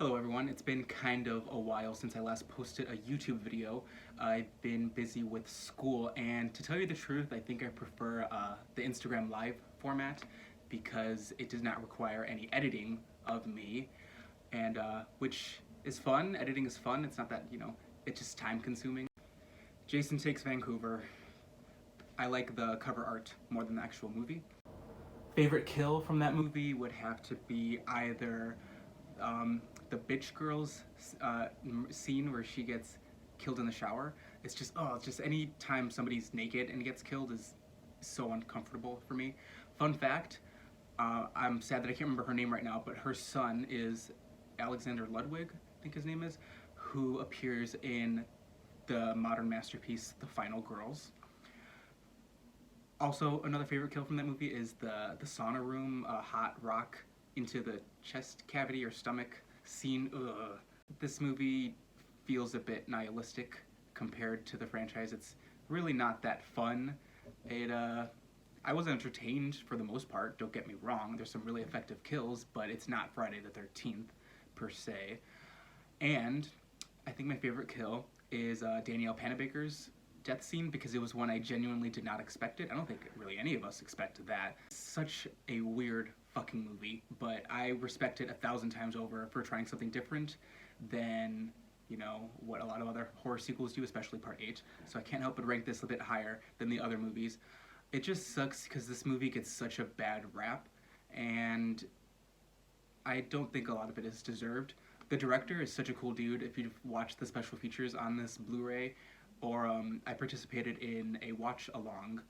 Hello everyone, it's been kind of a while since I last posted a YouTube video. I've been busy with school, and to tell you the truth, I think I prefer the Instagram Live format because it does not require any editing of me, and which is fun. Editing is fun. It's not that, it's just time consuming. Jason Takes Vancouver. I like the cover art more than the actual movie. Favorite kill from that movie would have to be either the bitch girls scene where she gets killed in the shower. It's just any time somebody's naked and gets killed is so uncomfortable for me. Fun fact, I'm sad that I can't remember her name right now, but her son is Alexander Ludwig, I think his name is, who appears in the modern masterpiece, The Final Girls. Also, another favorite kill from that movie is the sauna room, hot rock into the chest cavity or stomach scene. Ugh. This movie feels a bit nihilistic compared to the franchise. It's really not that fun. I was entertained for the most part, don't get me wrong. There's some really effective kills, but it's not Friday the 13th per se. And I think my favorite kill is Danielle Panabaker's death scene, because it was one I genuinely did not expect it. I don't think really any of us expected that. It's such a weird fucking movie, but I respect it 1,000 times over for trying something different than, what a lot of other horror sequels do, especially Part 8. So I can't help but rank this a bit higher than the other movies. It just sucks because this movie gets such a bad rap, and I don't think a lot of it is deserved. The director is such a cool dude. If you've watched the special features on this Blu-ray, or I participated in a watch-along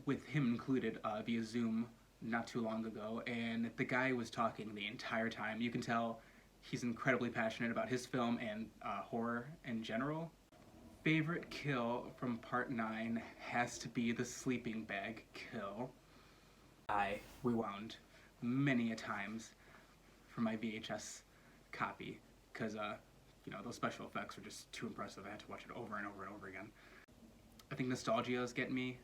with him included via Zoom not too long ago, and the guy was talking the entire time. You can tell he's incredibly passionate about his film and horror in general. Favorite kill from Part 9 has to be the sleeping bag kill. I rewound many a times for my VHS copy, because those special effects were just too impressive. I had to watch it over and over and over again. I think nostalgia is getting me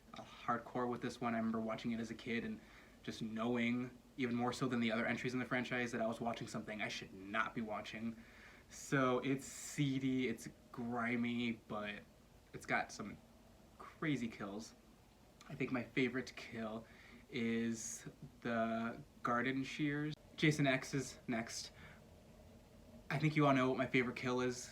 hardcore with this one. I remember watching it as a kid and just knowing, even more so than the other entries in the franchise, that I was watching something I should not be watching. So it's seedy, it's grimy, but it's got some crazy kills. I think my favorite kill is the garden shears. Jason X is next. I think you all know what my favorite kill is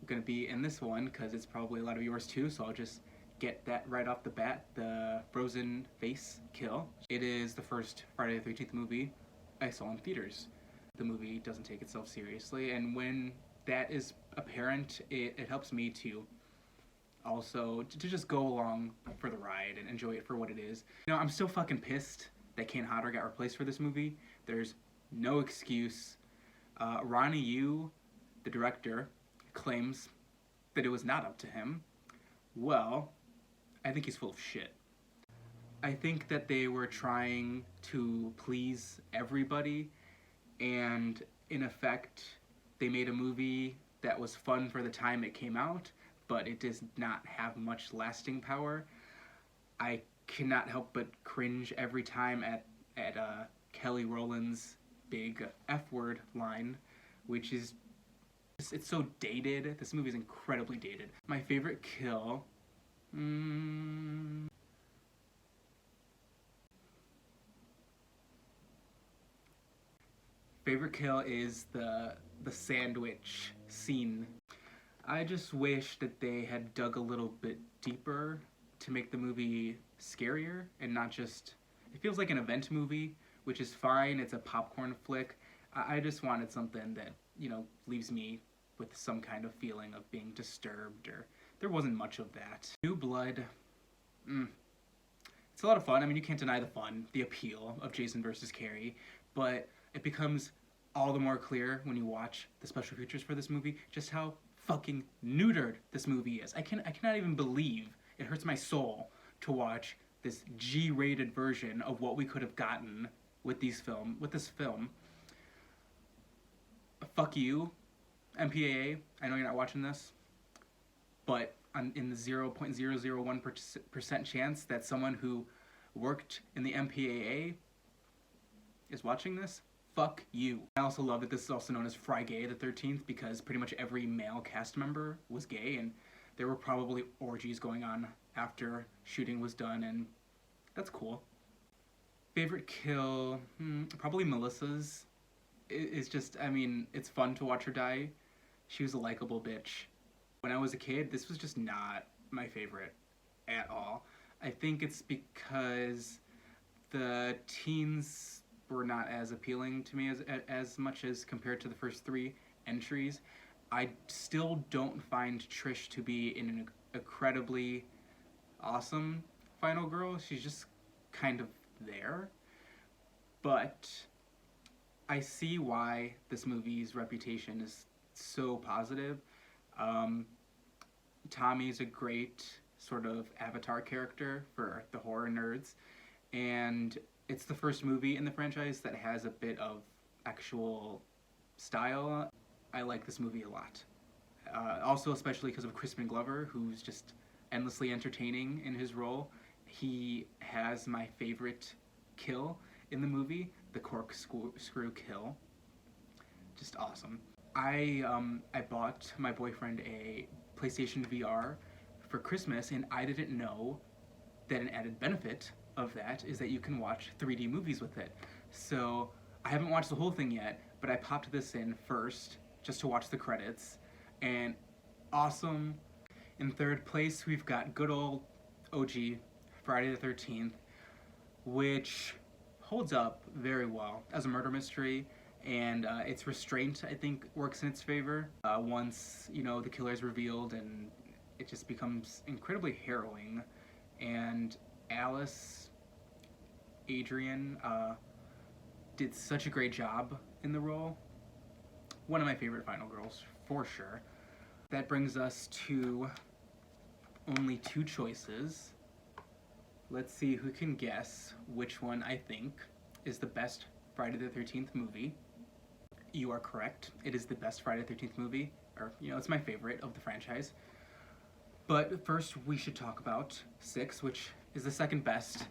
going to be in this one, because it's probably a lot of yours too, so I'll just get that right off the bat, the frozen face kill. It is the first Friday the 13th movie I saw in theaters. The movie doesn't take itself seriously, and when that is apparent, it helps me to also to just go along for the ride and enjoy it for what it is. I'm still fucking pissed that Kane Hodder got replaced for this movie. There's no excuse. Ronnie Yu, the director, claims that it was not up to him. Well, I think he's full of shit. I think that they were trying to please everybody, and in effect, they made a movie that was fun for the time it came out, but it does not have much lasting power. I cannot help but cringe every time at Kelly Rowland's big F-word line, which is, it's so dated. This movie is incredibly dated. My favorite kill, favorite kill is the sandwich scene. I just wish that they had dug a little bit deeper to make the movie scarier and not just, it feels like an event movie, which is fine. It's a popcorn flick. I just wanted something that, leaves me with some kind of feeling of being disturbed, or there wasn't much of that. New Blood, it's a lot of fun. I mean, you can't deny the fun, the appeal of Jason versus Carrie, but it becomes all the more clear when you watch the special features for this movie just how fucking neutered this movie is. I cannot even believe, it hurts my soul to watch this G-rated version of what we could have gotten with this film. Fuck you, MPAA. I know you're not watching this, but I'm in the 0.001% chance that someone who worked in the MPAA is watching this. fuck you. I also love that this is also known as Friday the 13th because pretty much every male cast member was gay, and there were probably orgies going on after shooting was done, and that's cool. Favorite kill? Probably Melissa's. It's just, I mean, it's fun to watch her die. She was a likable bitch. When I was a kid, this was just not my favorite at all. I think it's because the teens were not as appealing to me as much as compared to the first three entries. I still don't find Trish to be an incredibly awesome final girl. She's just kind of there. But I see why this movie's reputation is so positive. Tommy's a great sort of avatar character for the horror nerds, and it's the first movie in the franchise that has a bit of actual style. I like this movie a lot. Also, especially because of Crispin Glover, who's just endlessly entertaining in his role. He has my favorite kill in the movie, the corkscrew kill. Just awesome. I bought my boyfriend a PlayStation VR for Christmas, and I didn't know that an added benefit of that is that you can watch 3D movies with it. So I haven't watched the whole thing yet, but I popped this in first just to watch the credits, and awesome. In third place, we've got good old OG Friday the 13th, which holds up very well as a murder mystery, and its restraint, I think, works in its favor. Once, the killer is revealed, and it just becomes incredibly harrowing. And Alice Adrian did such a great job in the role. One of my favorite final girls, for sure. That brings us to only two choices. Let's see who can guess which one I think is the best Friday the 13th movie. You are correct. It is the best Friday the 13th movie, or, it's my favorite of the franchise. But first, we should talk about 6, which is the second best.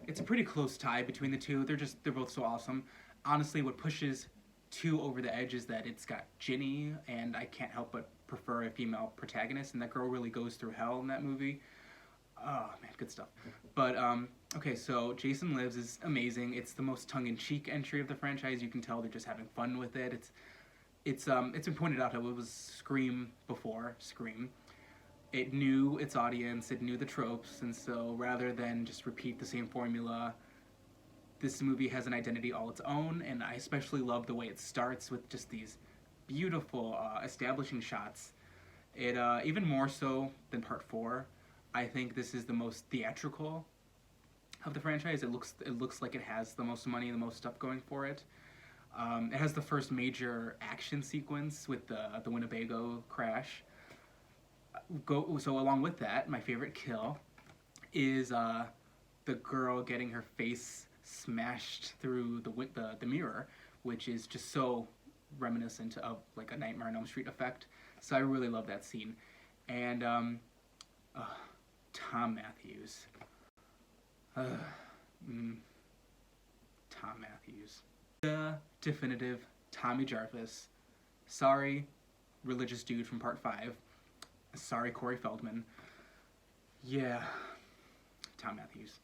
It's a pretty close tie between the two. They're both so awesome. Honestly, what pushes 2 over the edge is that it's got Ginny, and I can't help but prefer a female protagonist, and that girl really goes through hell in that movie. Oh, man, good stuff. But, okay, so Jason Lives is amazing. It's the most tongue-in-cheek entry of the franchise. You can tell they're just having fun with it. It's been pointed out how it was Scream before Scream. It knew its audience, it knew the tropes, and so rather than just repeat the same formula, this movie has an identity all its own, and I especially love the way it starts with just these beautiful establishing shots. It, even more so than Part 4, I think this is the most theatrical of the franchise. It looks like it has the most money, the most stuff going for it. It has the first major action sequence with the Winnebago crash. So along with that, my favorite kill is the girl getting her face smashed through the mirror, which is just so reminiscent of like a Nightmare on Elm Street effect. So I really love that scene. And Tom Matthews. Tom Matthews. The definitive Tommy Jarvis. Sorry, religious dude from Part 5. Sorry, Corey Feldman. Yeah, Tom Matthews.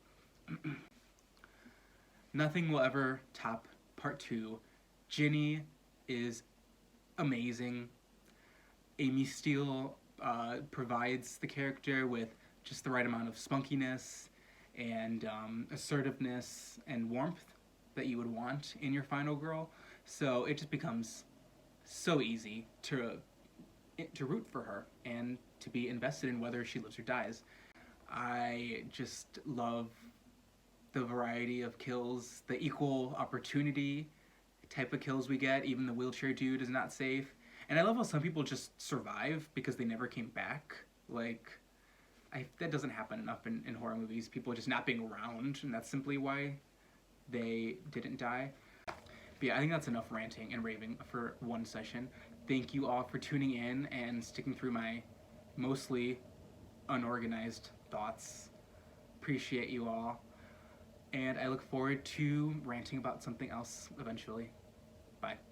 Nothing will ever top Part 2. Ginny is amazing. Amy Steele provides the character with just the right amount of spunkiness and assertiveness and warmth that you would want in your final girl. So it just becomes so easy to root for her and to be invested in whether she lives or dies. I just love the variety of kills, the equal opportunity type of kills we get. Even the wheelchair dude is not safe. And I love how some people just survive because they never came back. Like, that doesn't happen enough in horror movies. People just not being around, and that's simply why they didn't die. But yeah, I think that's enough ranting and raving for one session. Thank you all for tuning in and sticking through my mostly unorganized thoughts. Appreciate you all. And I look forward to ranting about something else eventually. Bye.